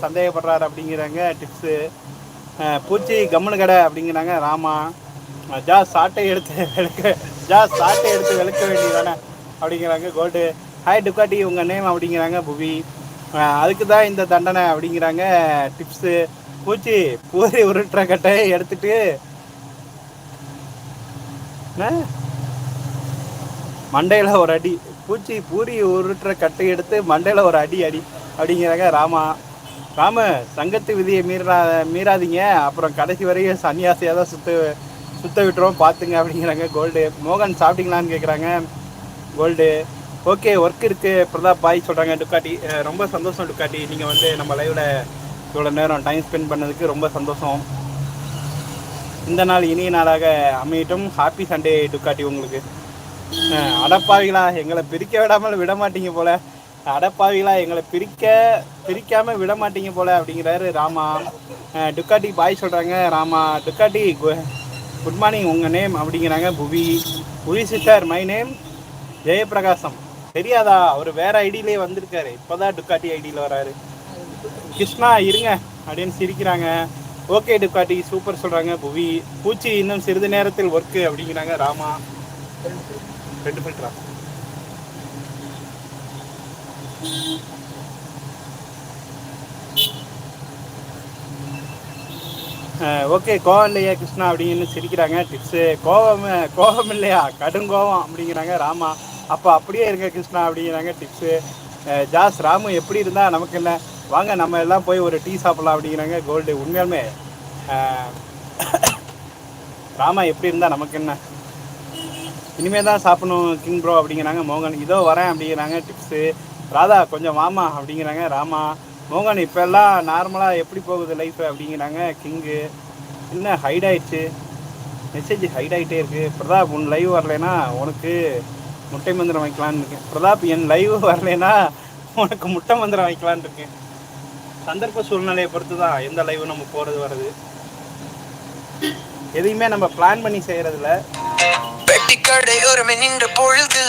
சந்தேகப்படுறாரு அப்படிங்கிறாங்க டிப்ஸு. பூச்சி கம்முனு கடை அப்படிங்கிறாங்க ராமா. சாட்டை எடுத்து விளக்க வேண்டியதானே அப்படிங்கிறாங்க கோல்டு. ஹாய் டுக்காட்டி உங்கள் நேம் அப்படிங்கிறாங்க புவி. அதுக்கு தான் இந்த தண்டனை அப்படிங்கிறாங்க டிப்ஸு. பூச்சி பூரி உருட்டுற கட்டையை எடுத்துட்டு மண்டையில் ஒரு அடி. பூச்சி பூரி உருட்டுற கட்டை எடுத்து மண்டையில் ஒரு அடி அப்படிங்கிறாங்க ராமா. சங்கத்து விதியை மீறாதீங்க, அப்புறம் கடைசி வரையும் சன்னியாசியாக தான் சுத்த விட்டுருவோம் பார்த்துங்க அப்படிங்கிறாங்க கோல்டு. மோகன் சாப்பிட்டீங்களான்னு கேட்குறாங்க கோல்டு. ஓகே ஒர்க் இருக்குது பிரதாப் பாய் சொல்கிறாங்க டுக்காட்டி. ரொம்ப சந்தோஷம் டுக்காட்டி, நீங்கள் வந்து நம்ம லைவில் இவ்வளோ நேரம் டைம் ஸ்பெண்ட் பண்ணதுக்கு ரொம்ப சந்தோஷம். இந்த நாள் இனிய நாளாக அமையட்டும். ஹாப்பி சண்டே டுக்காட்டி உங்களுக்கு. அடப்பாவிகளா எங்களை பிரிக்க விடாமல் விட மாட்டீங்க போல. அடப்பாவிகளா எங்களை பிரிக்காமல் விட மாட்டீங்க போல அப்படிங்கிறாரு ராமா. டுக்காட்டி பாய் சொல்கிறாங்க ராமா. டுக்காட்டி குட் மார்னிங் உங்கள் நேம் அப்படிங்கிறாங்க புவி. Sister my name Jayaprakasam. தெரியாதா? அவர் வேறு ஐடியிலே வந்திருக்காரு, இப்போ தான் டுக்காட்டி ஐடியில் வராரு. கிருஷ்ணா இருங்க அப்படின்னு சிரிக்கிறாங்க. ஓகே டுக்காட்டி சூப்பர் சொல்கிறாங்க புவி. பூச்சி இன்னும் சிறிது நேரத்தில் ஒர்க்கு அப்படிங்கிறாங்க ராமா. 2 ஃபில்டரா? ஓகே கோவம் இல்லையா கிருஷ்ணா அப்படின்னு சிரிக்கிறாங்க டிப்ஸு. கோவம் இல்லையா, கடும் கோவம் அப்படிங்கிறாங்க ராமா. அப்போ அப்படியே இருங்க கிருஷ்ணா அப்படிங்கிறாங்க டிப்ஸு. ராமு எப்படி இருந்தால் நமக்கு என்ன, வாங்க நம்ம எல்லாம் போய் ஒரு டீ சாப்பிட்லாம் அப்படிங்கிறாங்க கோல்டு. உண்மையாலுமே ராமா எப்படி இருந்தால் நமக்கு என்ன, இனிமேல் தான் சாப்பிடணும் கிங் ப்ரோ அப்படிங்கிறாங்க மோகன். இதோ வரேன் அப்படிங்கிறாங்க டிப்ஸு. ராதா கொஞ்சம் வாமா அப்படிங்கிறாங்க ராமா. மோகன் இப்போல்லாம் நார்மலாக எப்படி போகுது லைஃப் அப்படிங்கிறாங்க கிங்கு. என்ன ஹைட் ஆயிடுச்சு, மெசேஜ் ஹைட் ஆகிட்டே இருக்குது. பிரதாப் உன் லைவ் வரலைன்னா உனக்கு முட்டை மந்திரம் வைக்கலான்னு இருக்கேன். பிரதாப் என் லைவ் வரலைன்னா உனக்கு முட்டை மந்திரம் வைக்கலான்னு இருக்கேன். சந்தர்ப்ப சூழ்நிலையை பொறுத்து தான் எந்த லைவ் நம்ம போகிறது வர்றது. எதையுமே நம்ம பிளான் பண்ணி செய்கிறதில்ல. பெட்டிக்கடை ஒருமை நின்ற பொழுது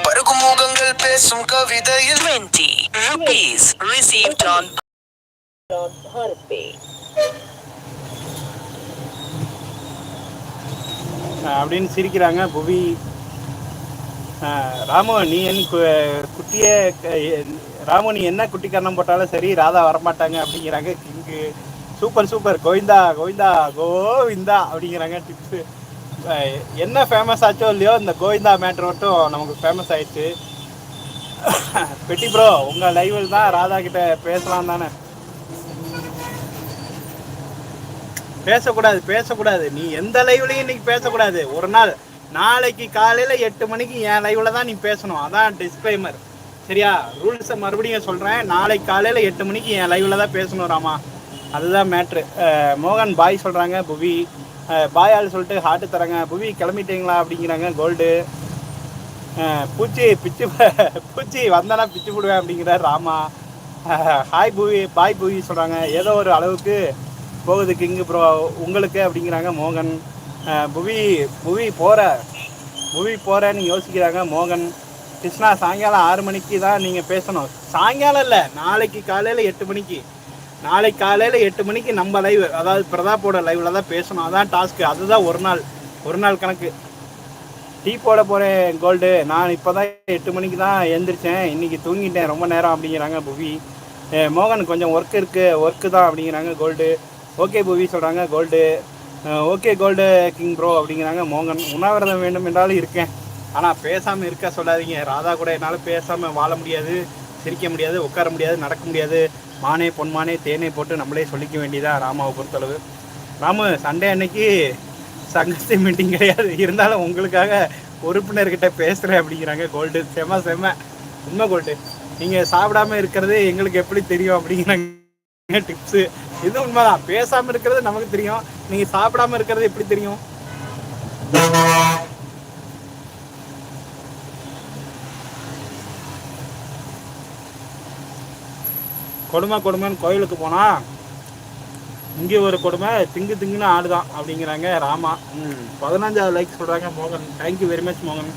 பருகும் முகங்கள் பேசும் கவிதையில் 20 rupees received on Bharat Pay. அப்படின்னு சிரிக்கிறாங்க புவி. ராமு நீ நீ என்ன குட்டி கரணம் போட்டாலும் சரி ராதா வரமாட்டாங்க அப்படிங்கிறாங்க கிங்கு. சூப்பர் கோவிந்தா கோவிந்தா அப்படிங்கிறாங்க டிப்ஸு. என்ன ஃபேமஸ் ஆச்சோ இல்லையோ இந்த கோவிந்தா மேட்ரு மட்டும் நமக்கு ஃபேமஸ் ஆயிடுச்சு. பெட்டி ப்ரோ உங்கள் லைவில் தான் ராதா கிட்ட பேசலாம் தானே? பேசக்கூடாது. நீ எந்த லைவ்லையும் இன்னைக்கு பேசக்கூடாது. ஒரு நாளைக்கு காலையில் 8 மணிக்கு என் லைவில் தான் நீ பேசணும். அதான் டிஸ்க்ளைமர், சரியா? ரூல்ஸை மறுபடியும் சொல்கிறேன். நாளைக்கு காலையில் 8 மணிக்கு என் லைவில் தான் பேசணும் ராமா, அதுதான் மேட்ரு. மோகன் பாய் சொல்கிறாங்க புவி. பாயால் சொல்லிட்டு ஹார்ட்டு தராங்க. புவி கிளம்பிட்டீங்களா அப்படிங்கிறாங்க கோல்டு. பூச்சி வந்தானா பிச்சு போடுவேன் அப்படிங்கிறார் ராமா. ஹாய் புவி பாய் புவி சொல்கிறாங்க. ஏதோ ஒரு அளவுக்கு போகுது கிங்கு ப்ரோ உங்களுக்கு அப்படிங்கிறாங்க மோகன். புவி போகிறேன்னு யோசிக்கிறாங்க மோகன். கிருஷ்ணா சாயங்காலம் 6 மணிக்கு தான் நீங்கள் பேசணும். சாயங்காலம் இல்லை, நாளைக்கு காலையில் 8 மணிக்கு. நாளைக்கு காலையில் 8 மணிக்கு நம்ம லைவ், அதாவது பிரதாப்போட லைவில் தான் பேசணும். அதான் டாஸ்க்கு. அதுதான் ஒரு நாள் கணக்கு. டீ போட போகிறேன் கோல்டு. நான் இப்போ தான் 8 மணிக்கு தான் எழுந்திரிச்சேன், இன்றைக்கி தூங்கிட்டேன் ரொம்ப நேரம் அப்படிங்கிறாங்க புவி. மோகன் கொஞ்சம் ஒர்க்கு தான் அப்படிங்கிறாங்க கோல்டு. ஓகே புவி சொல்கிறாங்க gold. Okay gold king bro அப்படிங்கிறாங்க மோகன். உண்ணாவிரதம் வேண்டும் என்றாலும் இருக்கேன், ஆனால் பேசாமல் இருக்க சொல்லாதீங்க. ராதா கூட என்னால் பேசாமல் வாழ முடியாது, சிரிக்க முடியாது, உட்கார முடியாது, நடக்க முடியாது. மானே பொன்மானே தேனே போட்டு நம்மளே சொல்லிக்க வேண்டியதாக ராமாவை பொறுத்தளவு. ராமு சண்டே அன்னைக்கு சங்கத்தை மீட்டிங் கிடையாது, இருந்தாலும் உங்களுக்காக உறுப்பினர்கிட்ட பேசுகிறேன் அப்படிங்கிறாங்க கோல்டு. செம்ம உண்மை கோல்டு. நீங்கள் சாப்பிடாமல் இருக்கிறது எங்களுக்கு எப்படி தெரியும் அப்படிங்கிறாங்க டிப்ஸு. இது உண்மைதான், பேசாமல் இருக்கிறது நமக்கு தெரியும், நீங்கள் சாப்பிடாமல் இருக்கிறது எப்படி தெரியும்? கொடுமைன்னு கோயிலுக்கு போனால் இங்கே ஒரு கொடுமை, திங்குன்னு ஆடுதான் அப்படிங்கிறாங்க ராமா. 15வது லைக் சொல்கிறாங்க மோகன். தேங்க்யூ வெரி மச் மோகன்.